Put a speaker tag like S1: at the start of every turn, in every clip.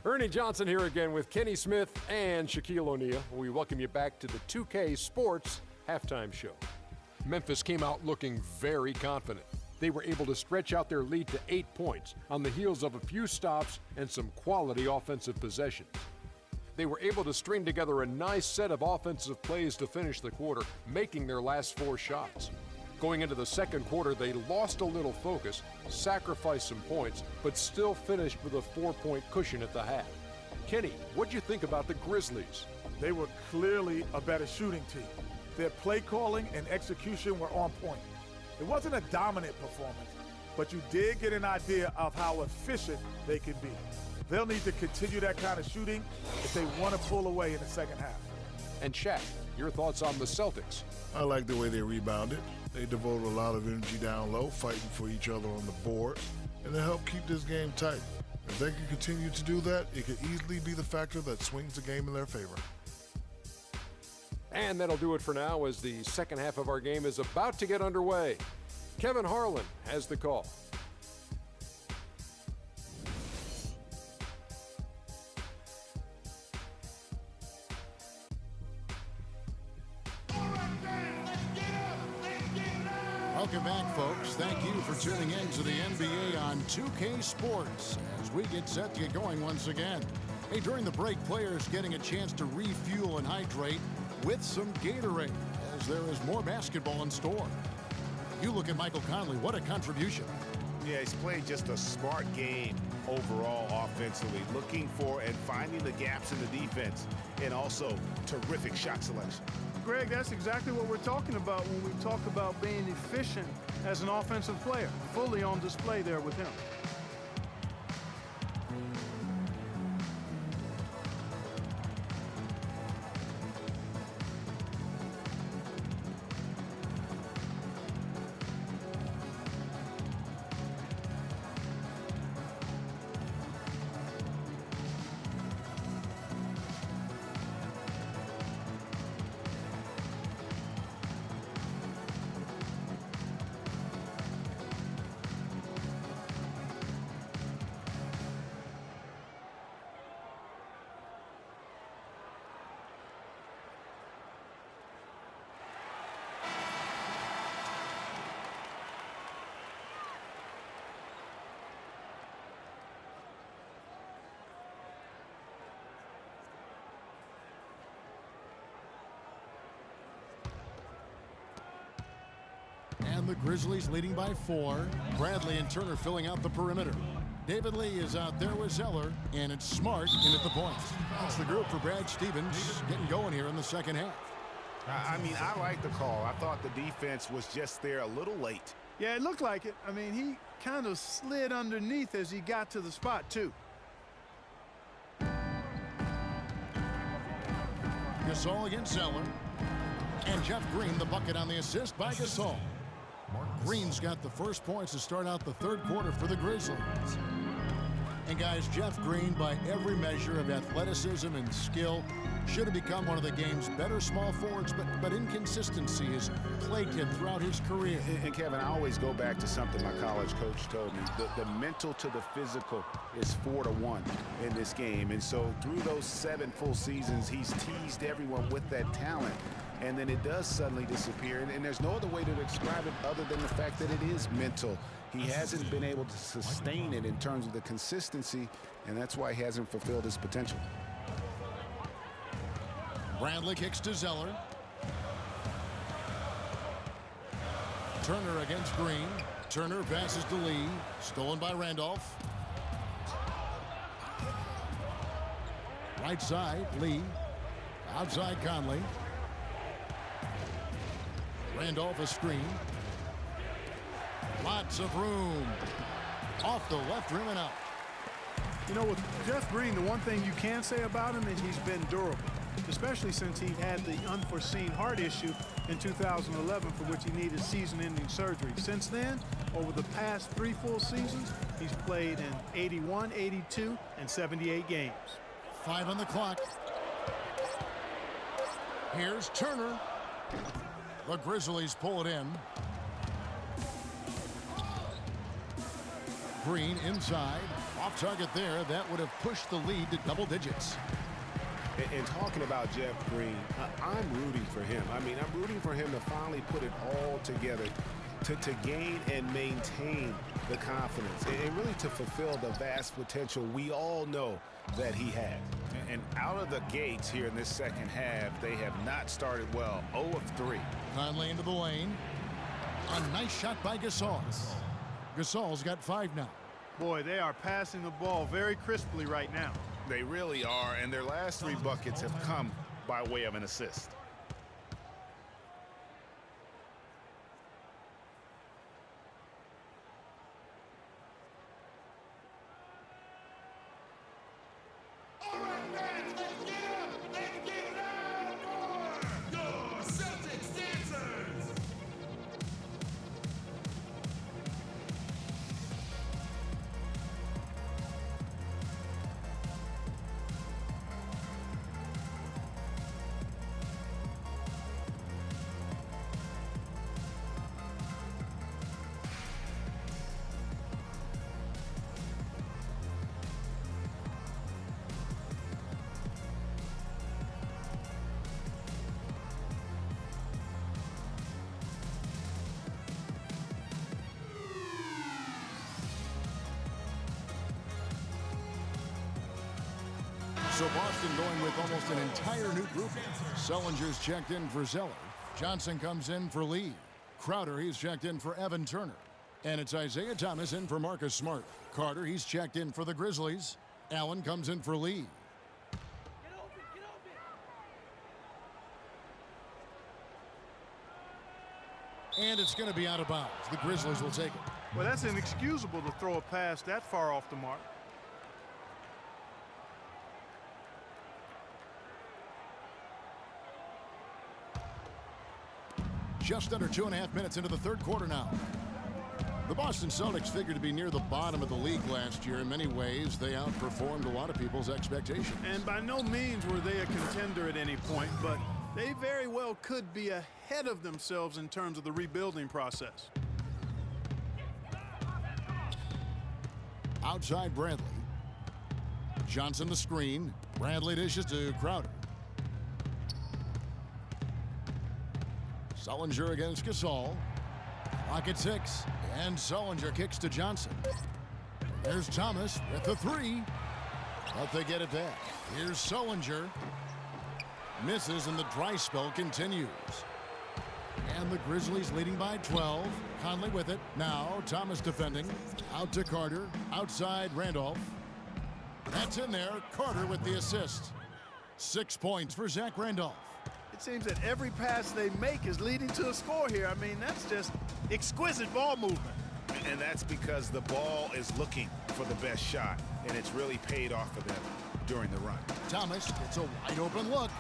S1: Ernie Johnson here again with Kenny Smith and Shaquille O'Neal. We welcome you back to the 2K Sports Halftime Show. Memphis came out looking very confident. They were able to stretch out their lead to 8 points on the heels of a few stops and some quality offensive possessions. They were able to string together a nice set of offensive plays to finish the quarter, making their last 4 shots. Going into the second quarter, they lost a little focus, sacrificed some points, but still finished with a 4-point cushion at the half. Kenny, what'd you think about the Grizzlies?
S2: They were clearly a better shooting team. Their play calling and execution were on point. It wasn't a dominant performance, but you did get an idea of how efficient they can be. They'll need to continue that kind of shooting if they want to pull away in the second half.
S1: And Shaq, your thoughts on the Celtics?
S3: I like the way they rebounded. They devoted a lot of energy down low, fighting for each other on the board, and they helped keep this game tight. If they can continue to do that, it could easily be the factor that swings the game in their favor.
S1: And that'll do it for now as the second half of our game is about to get underway. Kevin Harlan has the call.
S4: Welcome back, folks. Thank you for tuning in to the NBA on 2K Sports as we get set to get going once again. Hey, during the break, players getting a chance to refuel and hydrate with some Gatorade as there is more basketball in store. You look at Michael Conley, what a contribution.
S5: Yeah, he's played just a smart game overall offensively, looking for and finding the gaps in the defense, and also terrific shot selection.
S6: Greg, that's exactly what we're talking about when we talk about being efficient as an offensive player. Fully on display there with him.
S4: And the Grizzlies leading by 4. Bradley and Turner filling out the perimeter. David Lee is out there with Zeller, and it's Smart in at the point. That's the group for Brad Stevens getting going here in the second half.
S5: I mean, I like the call. I thought the defense was just there a little late.
S6: Yeah, it looked like it. I mean, he kind of slid underneath as he got to the spot, too.
S4: Gasol against Zeller. And Jeff Green, the bucket on the assist by Gasol. Green's got the first points to start out the third quarter for the Grizzlies. And guys, Jeff Green, by every measure of athleticism and skill, should have become one of the game's better small forwards, but inconsistency has plagued him throughout his career.
S5: And Kevin, I always go back to something my college coach told me. The mental to the physical is 4-to-1 in this game. And so through those 7 full seasons, he's teased everyone with that talent. And then it does suddenly disappear. And there's no other way to describe it other than the fact that it is mental. He hasn't been able to sustain it in terms of the consistency, and that's why he hasn't fulfilled his potential.
S4: Bradley kicks to Zeller. Turner against Green. Turner passes to Lee. Stolen by Randolph. Right side, Lee. Outside, Conley. Randolph a screen. Lots of room. Off the left rim and out.
S6: You know, with Jeff Green, the one thing you can say about him is he's been durable, especially since he had the unforeseen heart issue in 2011 for which he needed season-ending surgery. Since then, over the past 3 full seasons, he's played in 81, 82, and 78 games.
S4: 5 on the clock. Here's Turner. The Grizzlies pull it in. Green inside. Off target there. That would have pushed the lead to double digits.
S5: And talking about Jeff Green, I'm rooting for him. I mean, I'm rooting for him to finally put it all together to gain and maintain the confidence and really to fulfill the vast potential we all know that he has. And out of the gates here in this second half, they have not started well. 0 of 3.
S4: Conley into the lane. A nice shot by Gasol. Gasol's got 5 now.
S6: Boy, they are passing the ball very crisply right now.
S5: They really are, and their last 3 buckets have come by way of an assist.
S7: All right, fans, let's get up! Let's get loud for your Celtics dancers!
S4: So Boston going with almost an entire new group. Sullinger's checked in for Zeller. Johnson comes in for Lee. Crowder, he's checked in for Evan Turner. And it's Isaiah Thomas in for Marcus Smart. Carter, he's checked in for the Grizzlies. Allen comes in for Lee. And it's going to be out of bounds. The Grizzlies will take it.
S6: Well, that's inexcusable to throw a pass that far off the mark.
S4: Just under 2.5 minutes into the third quarter now. The Boston Celtics figured to be near the bottom of the league last year. In many ways, they outperformed a lot of people's expectations.
S6: And by no means were they a contender at any point, but they very well could be ahead of themselves in terms of the rebuilding process.
S4: Outside Bradley. Johnson the screen. Bradley dishes to Crowder. Sullinger against Gasol. Clock at 6. And Sullinger kicks to Johnson. There's Thomas with the 3. But they get it back. Here's Sullinger. Misses and the dry spell continues. And the Grizzlies leading by 12. Conley with it. Now Thomas defending. Out to Carter. Outside Randolph. That's in there. Carter with the assist. 6 points for Zach Randolph.
S6: It seems that every pass they make is leading to a score here. I mean, that's just exquisite ball movement.
S5: And that's because the ball is looking for the best shot, and it's really paid off for them during the run.
S4: Thomas gets a wide open look.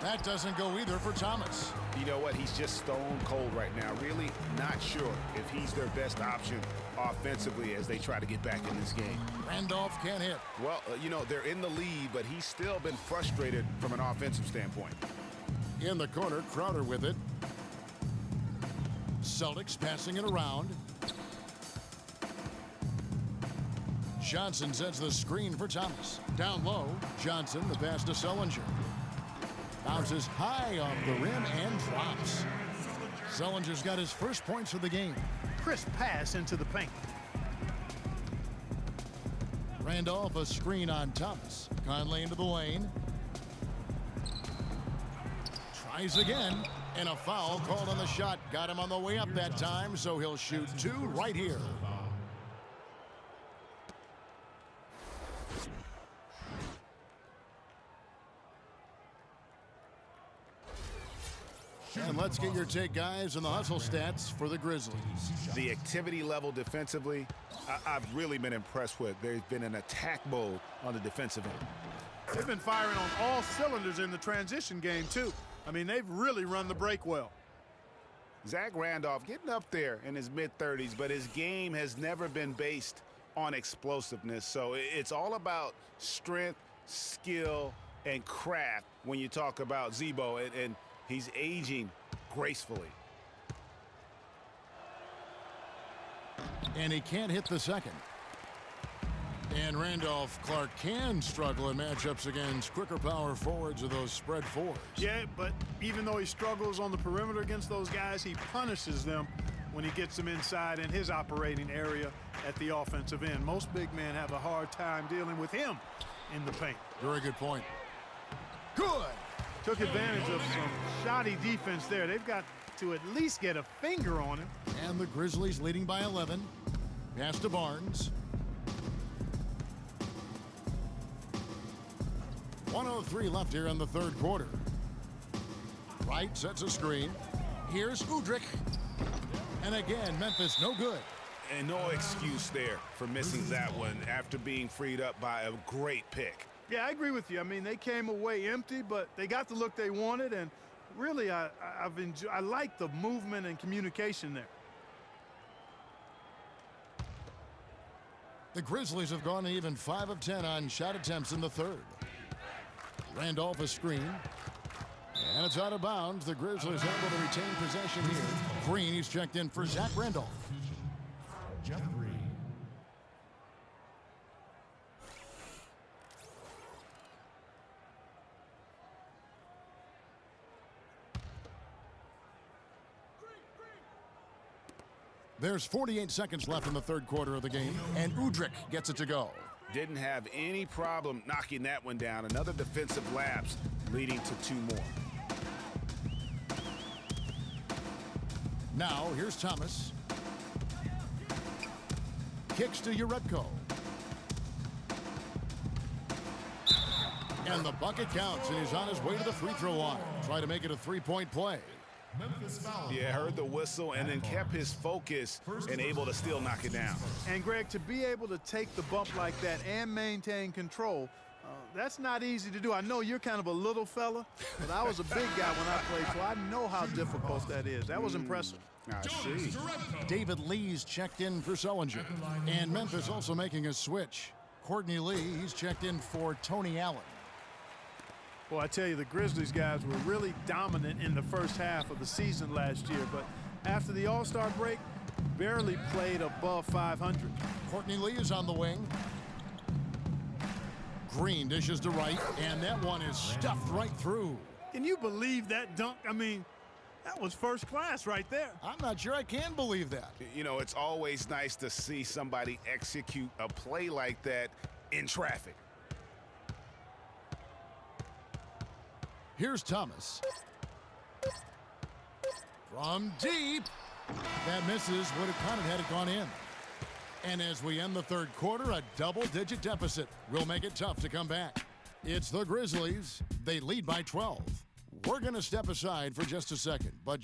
S4: That doesn't go either for Thomas.
S5: You know what? He's just stone cold right now. Really not sure if he's their best option offensively as they try to get back in this game.
S4: Randolph can't hit.
S5: Well, you know, they're in the lead, but he's still been frustrated from an offensive standpoint.
S4: In the corner, Crowder with it. Celtics passing it around. Johnson sets the screen for Thomas. Down low, Johnson, the pass to Sullinger. Bounces high off the rim and drops. Sullinger's got his first points of the game.
S6: Crisp pass into the paint.
S4: Randolph, a screen on Thomas. Conley into the lane. Tries again, and a foul called on the shot. Got him on the way up that time, so he'll shoot 2 right here. And let's get your take, guys, on the hustle stats for the Grizzlies.
S5: The activity level defensively, I've really been impressed with. There's been an attack mode on the defensive end.
S6: They've been firing on all cylinders in the transition game, too. I mean, they've really run the break well.
S5: Zach Randolph getting up there in his mid-30s, but his game has never been based on explosiveness. So it's all about strength, skill, and craft when you talk about Zebo, and he's aging gracefully.
S4: And he can't hit the second. And Randolph Clark can struggle in matchups against quicker power forwards of those spread fours.
S6: Yeah, but even though he struggles on the perimeter against those guys, he punishes them when he gets them inside in his operating area at the offensive end. Most big men have a hard time dealing with him in the paint.
S4: Very good point. Good.
S6: Took advantage of some shoddy defense there. They've got to at least get a finger on him.
S4: And the Grizzlies leading by 11. Pass to Barnes. 1:03 left here in the third quarter. Wright sets a screen. Here's Udrich. And again, Memphis no good.
S5: And no excuse there for missing that one after being freed up by a great pick.
S6: Yeah, I agree with you. I mean, they came away empty, but they got the look they wanted, and really, I like the movement and communication there.
S4: The Grizzlies have gone even 5 of 10 on shot attempts in the third. Randolph a screen. And it's out of bounds. The Grizzlies able to retain possession here. Green, he's checked in for Zach Randolph.
S8: Jeff Green.
S4: There's 48 seconds left in the third quarter of the game, and Udrich gets it to go.
S5: Didn't have any problem knocking that one down. Another defensive lapse leading to 2 more.
S4: Now, here's Thomas. Kicks to Urebko. And the bucket counts, and he's on his way to the free throw line. Try to make it a 3-point play.
S8: Memphis foul.
S5: Yeah, heard the whistle and then kept his focus and able to still knock it down.
S6: And, Greg, to be able to take the bump like that and maintain control, that's not easy to do. I know you're kind of a little fella, but I was a big guy when I played, so I know how difficult that is. That was impressive.
S5: I see.
S4: David Lee's checked in for Sullinger. And Memphis also making a switch. Courtney Lee, he's checked in for Tony Allen.
S6: Well, I tell you, the Grizzlies guys were really dominant in the first half of the season last year, but after the All-Star break, barely played above 500.
S4: Courtney Lee is on the wing. Green dishes to Wright, and that one is stuffed right through.
S6: Can you believe that dunk? I mean, that was first class right there.
S4: I'm not sure I can believe that.
S5: You know, it's always nice to see somebody execute a play like that in traffic.
S4: Here's Thomas. From deep. That misses. Would have counted had it gone in. And as we end the third quarter, a double-digit deficit will make it tough to come back. It's the Grizzlies. They lead by 12. We're going to step aside for just a second, but